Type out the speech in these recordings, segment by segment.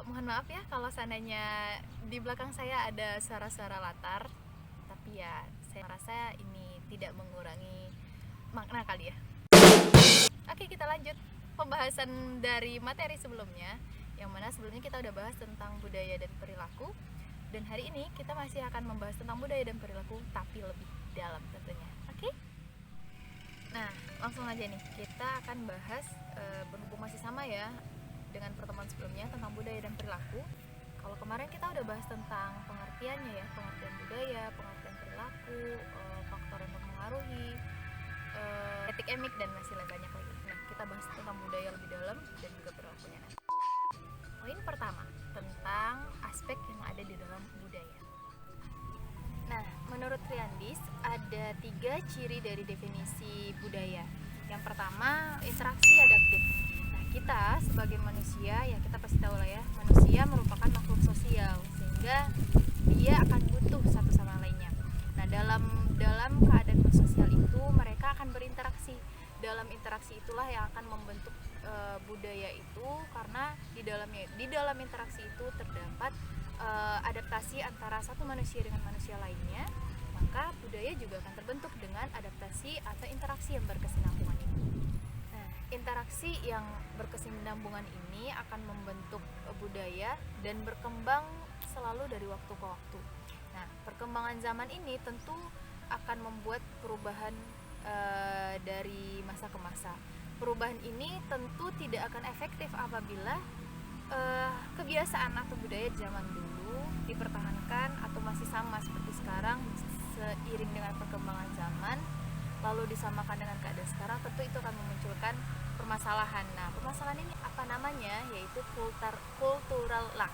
Mohon maaf ya kalau seandainya di belakang saya ada suara-suara latar, tapi ya saya rasa ini tidak mengurangi makna kali ya. Oke, kita lanjut pembahasan dari materi sebelumnya, yang mana sebelumnya kita udah bahas tentang budaya dan perilaku, dan hari ini kita masih akan membahas tentang budaya dan perilaku tapi lebih dalam tentunya. Oke? Nah, langsung aja nih, kita akan bahas berhubung masih sama ya dengan pertemuan sebelumnya tentang budaya dan perilaku. Kalau kemarin kita udah bahas tentang pengertiannya ya, pengertian budaya, pengertian perilaku, faktor yang mempengaruhi, etik emik dan masih banyak lagi. Nah, kita bahas tentang budaya lebih dalam dan juga perilakunya nanti. Poin pertama, tentang aspek yang ada di dalam budaya. Nah, menurut Triandis ada 3 ciri dari definisi budaya. Yang pertama, interaksi adaptif. Nah, kita sebagai manusia, ya kita pasti tahu lah ya, manusia merupakan makhluk sosial, sehingga dia akan butuh satu sama lainnya. Nah, dalam keadaan bersosial itu mereka akan berinteraksi. Dalam interaksi itulah yang akan membentuk budaya itu, karena di dalam interaksi itu terdapat adaptasi antara satu manusia dengan manusia lainnya, maka budaya juga akan terbentuk dengan adaptasi atau interaksi yang berkesinambungan itu. Nah, interaksi yang berkesinambungan ini akan membentuk budaya dan berkembang selalu dari waktu ke waktu. Nah, perkembangan zaman ini tentu akan membuat perubahan dari masa ke masa. Perubahan ini tentu tidak akan efektif apabila kebiasaan atau budaya zaman dulu dipertahankan atau masih sama seperti sekarang seiring dengan perkembangan zaman, lalu disamakan dengan keadaan sekarang, tentu itu akan memunculkan permasalahan. Nah, permasalahan ini apa namanya? Yaitu cultural lack.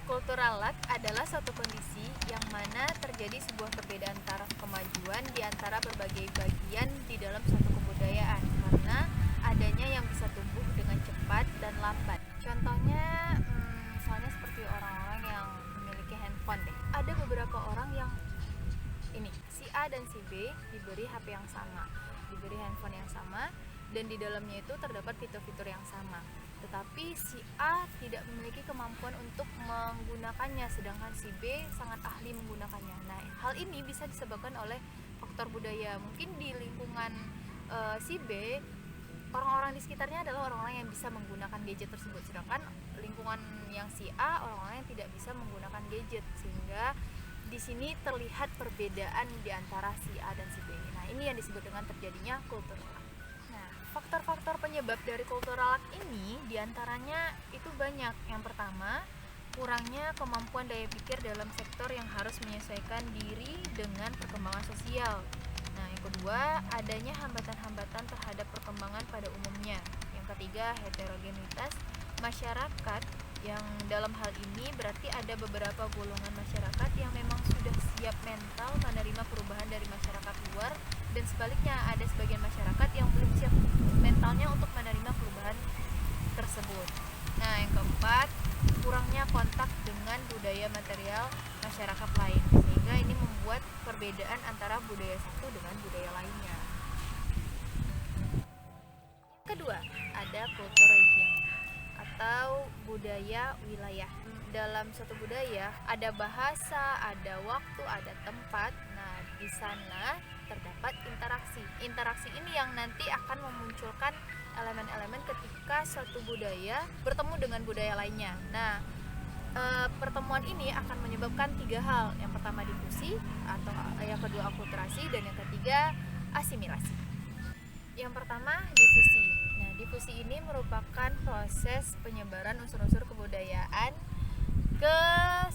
Cultural lack adalah suatu kondisi yang mana terjadi sebuah perbedaan taraf kemajuan di antara berbagai bagian di dalam suatu kebudayaan, karena adanya yang bisa tumbuh dengan cepat dan lambat. Contohnya, misalnya seperti orang-orang yang memiliki handphone deh. Ada beberapa orang yang si A dan si B diberi HP yang sama, diberi handphone yang sama, dan di dalamnya itu terdapat fitur-fitur yang sama. Tetapi si A tidak memiliki kemampuan untuk menggunakannya, sedangkan si B sangat ahli menggunakannya. Nah, hal ini bisa disebabkan oleh faktor budaya. Mungkin di lingkungan si B, orang-orang di sekitarnya adalah orang-orang yang bisa menggunakan gadget tersebut, sedangkan lingkungan yang si A orang-orang yang tidak bisa menggunakan gadget, sehingga di sini terlihat perbedaan di antara si A dan si B. Nah, ini yang disebut dengan terjadinya cultural lack. Nah, faktor-faktor penyebab dari cultural lack ini diantaranya itu banyak. Yang pertama, kurangnya kemampuan daya pikir dalam sektor yang harus menyesuaikan diri dengan perkembangan sosial. Nah, yang kedua, adanya hambatan-hambatan terhadap perkembangan pada umumnya. Yang ketiga, heterogenitas masyarakat, yang dalam hal ini berarti ada beberapa golongan masyarakat yang memang sudah siap mental menerima perubahan dari masyarakat luar, dan sebaliknya ada sebagian masyarakat yang belum siap mentalnya untuk menerima perubahan tersebut. Nah, yang keempat, kurangnya kontak dengan budaya material masyarakat lain, sehingga ini membuat perbedaan antara budaya satu dengan budaya lainnya. Yang kedua, ada kultur region atau budaya wilayah. Dalam suatu budaya ada bahasa, ada waktu, ada tempat. Nah, di sana terdapat interaksi. Interaksi ini yang nanti akan memunculkan elemen-elemen ketika suatu budaya bertemu dengan budaya lainnya. Nah, pertemuan ini akan menyebabkan 3 hal. Yang pertama difusi, atau yang kedua akulturasi, dan yang ketiga asimilasi. Yang pertama difusi. Nah, difusi ini merupakan proses penyebaran unsur-unsur kebudayaan ke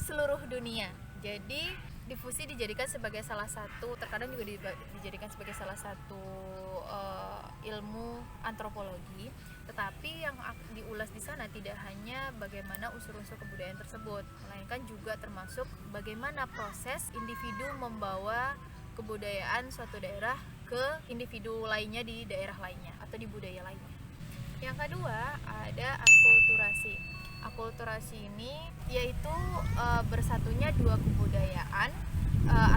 seluruh dunia. Jadi difusi dijadikan sebagai salah satu, terkadang juga dijadikan sebagai salah satu ilmu antropologi, tetapi yang diulas di sana tidak hanya bagaimana unsur-unsur kebudayaan tersebut, melainkan juga termasuk bagaimana proses individu membawa kebudayaan suatu daerah ke individu lainnya di daerah lainnya atau di budaya lainnya. Yang kedua, ada akulturasi. Akulturasi ini yaitu bersatunya 2 kebudayaan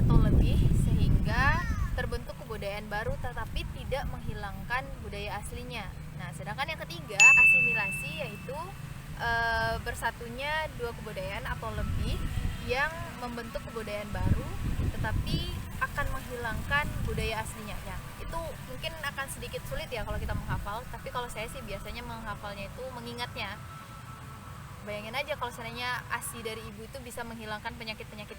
atau lebih, sehingga terbentuk kebudayaan baru tetapi tidak menghilangkan budaya aslinya. Nah, sedangkan yang ketiga, asimilasi, yaitu bersatunya dua kebudayaan atau lebih yang membentuk kebudayaan baru, tetapi akan menghilangkan budaya aslinya. Ya, itu mungkin akan sedikit sulit ya kalau kita menghafal, tapi kalau saya sih biasanya menghafalnya itu mengingatnya. Bayangin aja kalau seandainya ASI dari ibu itu bisa menghilangkan penyakit-penyakit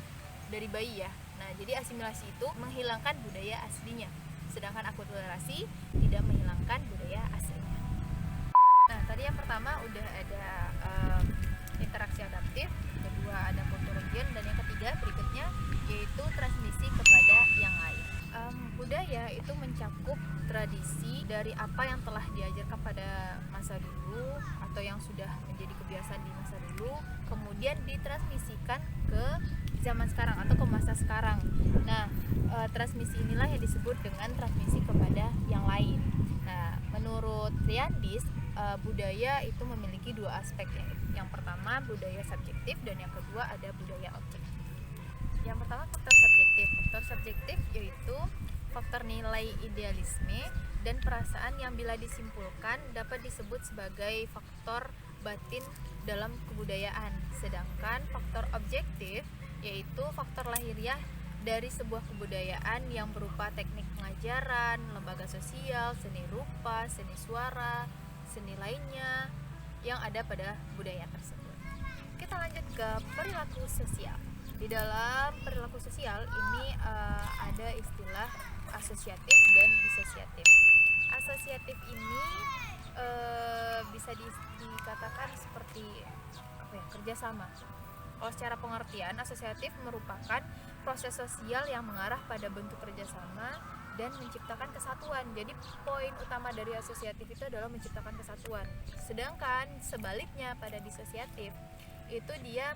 dari bayi ya. Nah, jadi asimilasi itu menghilangkan budaya aslinya, sedangkan akulturasi tidak menghilangkan budaya aslinya. Nah, tadi yang pertama udah ada interaksi adaptif, kedua ada kulturgen, dan yang ketiga berikutnya yaitu transmisi kepada yang lain. Budaya itu mencakup tradisi dari apa yang telah diajarkan pada masa dulu atau yang sudah menjadi kebiasaan di masa dulu, kemudian ditransmisikan ke zaman sekarang atau ke masa sekarang. Nah, transmisi inilah yang disebut dengan transmisi kepada yang lain. Nah, menurut Triandis, budaya itu memiliki dua aspek ya. Yang pertama budaya subjektif dan yang kedua ada budaya objektif. Yang pertama faktor subjektif. Faktor subjektif yaitu faktor nilai idealisme dan perasaan yang bila disimpulkan dapat disebut sebagai faktor batin dalam kebudayaan. Sedangkan faktor objektif yaitu faktor lahiriah dari sebuah kebudayaan yang berupa teknik pengajaran, lembaga sosial, seni rupa, seni suara, seni lainnya yang ada pada budaya tersebut. Kita lanjut ke perilaku sosial. Di dalam perilaku sosial ini ada istilah asosiatif dan disosiatif. Asosiatif ini bisa dikatakan seperti kerjasama. Kalau secara pengertian, asosiatif merupakan proses sosial yang mengarah pada bentuk kerjasama dan menciptakan kesatuan. Jadi poin utama dari asosiatif itu adalah menciptakan kesatuan. Sedangkan sebaliknya pada disosiatif itu dia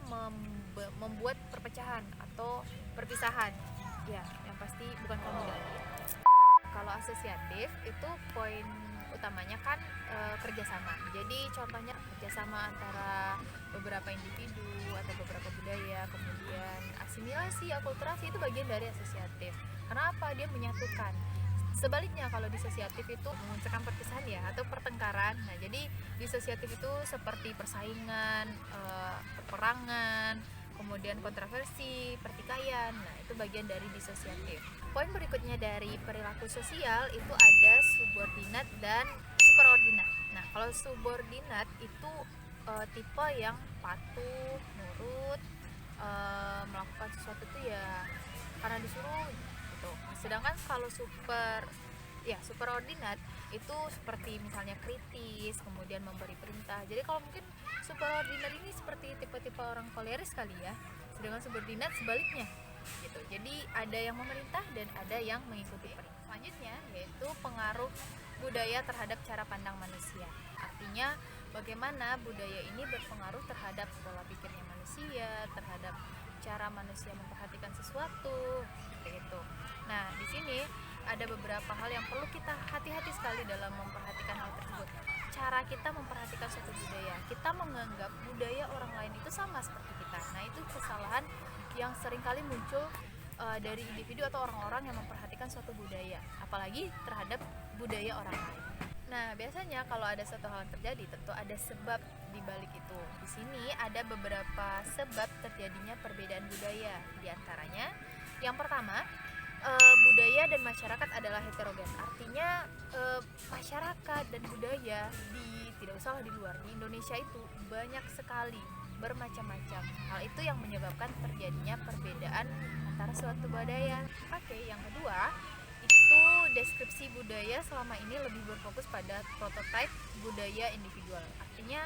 membuat perpecahan atau perpisahan. Ya, yang pasti bukan komunal. Kalau asosiatif itu poin utamanya kan kerjasama. Jadi contohnya kerjasama antara beberapa individu atau beberapa budaya, kemudian asimilasi, akulturasi itu bagian dari asosiatif. Kenapa? Dia menyatukan. Sebaliknya kalau disosiatif itu memunculkan perpisahan ya atau pertengkaran. Nah, jadi disosiatif itu seperti persaingan, peperangan, kemudian kontroversi, pertikaian. Nah, itu bagian dari disosiatif. Poin berikutnya dari perilaku sosial itu ada subordinat dan superordinat. Nah, kalau subordinat itu tipe yang patuh, nurut, melakukan sesuatu itu ya karena disuruh gitu. Sedangkan kalau superordinat itu seperti misalnya kritis, kemudian memberi perintah. Jadi kalau mungkin superordinat ini seperti tipe-tipe orang koleris kali ya. Sedangkan subordinat sebaliknya gitu. Jadi ada yang memerintah dan ada yang mengikuti perintah. Selanjutnya yaitu pengaruh budaya terhadap cara pandang manusia. Artinya bagaimana budaya ini berpengaruh terhadap pola pikirnya manusia, terhadap cara manusia memperhatikan sesuatu seperti itu. Nah, di sini ada beberapa hal yang perlu kita hati-hati sekali dalam memperhatikan hal tersebut. Cara kita memperhatikan suatu budaya, kita menganggap budaya orang lain itu sama seperti kita. Nah, itu kesalahan yang seringkali muncul dari individu atau orang-orang yang memperhatikan suatu budaya, apalagi terhadap budaya orang lain. Nah, biasanya kalau ada suatu hal yang terjadi, tentu ada sebab di balik itu. Di sini ada beberapa sebab terjadinya perbedaan budaya. Di antaranya, yang pertama, budaya dan masyarakat adalah heterogen. Artinya masyarakat dan budaya tidak usahlah di luar, di Indonesia itu banyak sekali, bermacam-macam. Hal itu yang menyebabkan terjadinya perbedaan antara suatu budaya. Oke, yang kedua itu deskripsi budaya selama ini lebih berfokus pada prototipe budaya individual. Artinya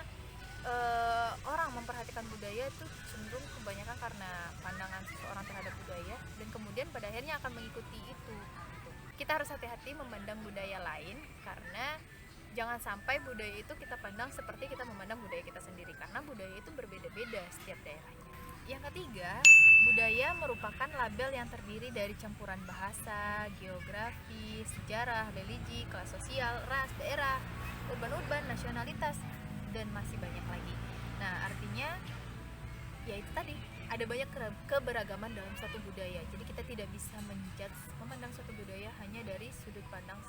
orang memperhatikan budaya itu cenderung kebanyakan karena pandangan seseorang terhadap budaya dan kemudian pada akhirnya akan mengikuti itu. Kita harus hati-hati memandang budaya lain karena jangan sampai budaya itu kita pandang seperti kita memandang budaya kita sendiri, karena budaya itu berbeda-beda setiap daerahnya. Yang ketiga, budaya merupakan label yang terdiri dari campuran bahasa, geografi, sejarah, religi, kelas sosial, ras, daerah, urban, nasionalitas, dan masih banyak lagi. Nah, artinya ya itu tadi, ada banyak keberagaman dalam suatu budaya. Jadi kita tidak bisa memandang suatu budaya hanya dari sudut pandang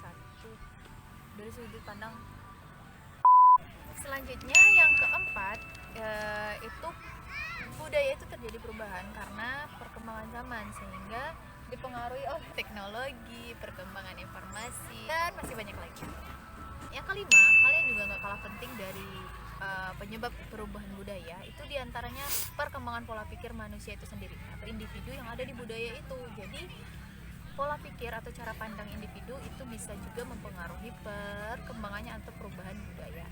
Selanjutnya yang keempat, itu budaya itu terjadi perubahan karena perkembangan zaman, sehingga dipengaruhi oleh teknologi, perkembangan informasi, dan masih banyak lagi. Yang kelima, hal yang juga nggak kalah penting dari penyebab perubahan budaya itu diantaranya perkembangan pola pikir manusia itu sendiri atau individu yang ada di budaya itu. Jadi pola pikir atau cara pandang individu itu bisa juga mempengaruhi perkembangannya atau perubahan budaya.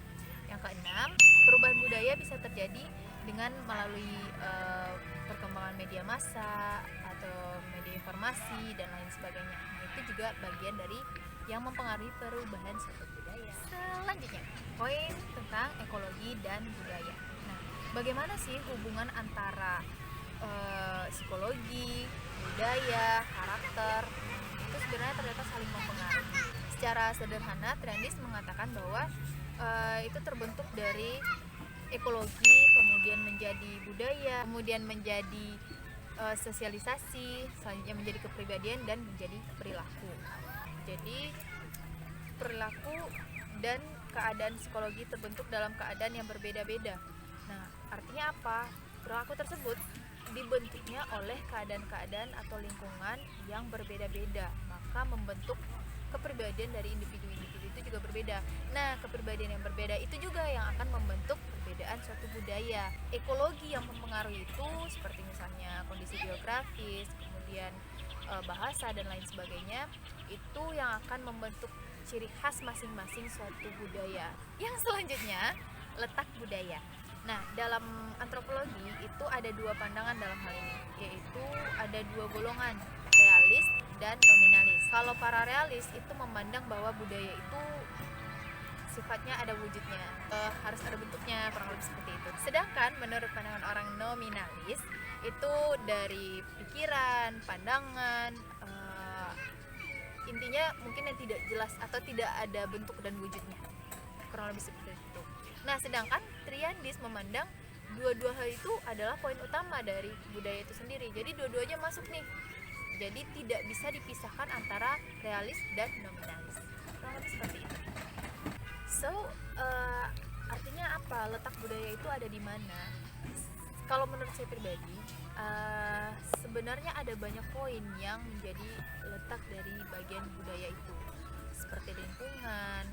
Yang keenam, perubahan budaya bisa terjadi dengan melalui perkembangan media massa atau media informasi dan lain sebagainya. Itu juga bagian dari yang mempengaruhi perubahan suatu budaya. Selanjutnya, poin tentang ekologi dan budaya. Nah, bagaimana sih hubungan antara psikologi, budaya, karakter itu sebenarnya ternyata saling mempengaruhi. Secara sederhana, Triandis mengatakan bahwa itu terbentuk dari ekologi, kemudian menjadi budaya, kemudian menjadi sosialisasi, selanjutnya menjadi kepribadian dan menjadi perilaku. Jadi perilaku dan keadaan psikologi terbentuk dalam keadaan yang berbeda-beda. Nah, artinya apa? Perilaku tersebut dibentuknya oleh keadaan-keadaan atau lingkungan yang berbeda-beda, maka membentuk kepribadian dari individu-individu itu juga berbeda. Nah, kepribadian yang berbeda itu juga yang akan membentuk perbedaan suatu budaya. Ekologi yang mempengaruhi itu seperti misalnya kondisi geografis, kemudian bahasa dan lain sebagainya, itu yang akan membentuk ciri khas masing-masing suatu budaya. Yang selanjutnya, letak budaya. Nah, dalam antropologi itu ada dua pandangan dalam hal ini, yaitu ada dua golongan, realis dan nominalis. Kalau para realis itu memandang bahwa budaya itu sifatnya ada wujudnya, harus ada bentuknya, kurang lebih seperti itu. Sedangkan menurut pandangan orang nominalis itu dari pikiran, pandangan, intinya mungkin yang tidak jelas atau tidak ada bentuk dan wujudnya, kurang lebih seperti itu. Nah, sedangkan Triandis memandang dua-dua hal itu adalah poin utama dari budaya itu sendiri. Jadi dua-duanya masuk nih. Jadi tidak bisa dipisahkan antara realis dan nominalis. Kurang lebih seperti itu. So, artinya apa? Letak budaya itu ada di mana? Kalau menurut saya pribadi, sebenarnya ada banyak poin yang menjadi letak dari bagian budaya itu, seperti lingkungan,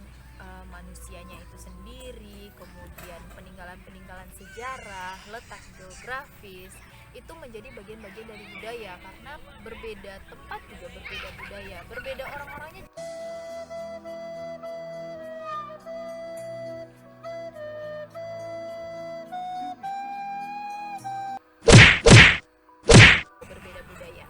manusianya itu sendiri, kemudian peninggalan-peninggalan sejarah, letak geografis, itu menjadi bagian-bagian dari budaya, karena berbeda tempat juga berbeda budaya, berbeda orang-orangnya. Berbeda budaya.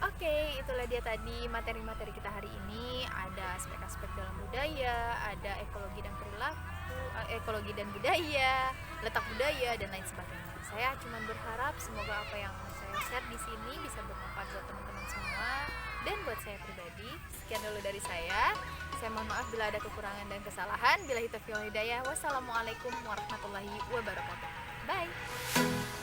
Oke, itulah dia tadi materi-materi kita hari ini. Ada aspek-aspek dalam budaya, ada ekologi dan perilaku, ekologi dan budaya, letak budaya dan lain sebagainya. Saya cuma berharap semoga apa yang saya share di sini bisa bermanfaat buat teman-teman semua dan buat saya pribadi. Sekian dulu dari saya. Saya mohon maaf bila ada kekurangan dan kesalahan. Billahi taufiq wal hidayah. Wassalamualaikum warahmatullahi wabarakatuh. Bye.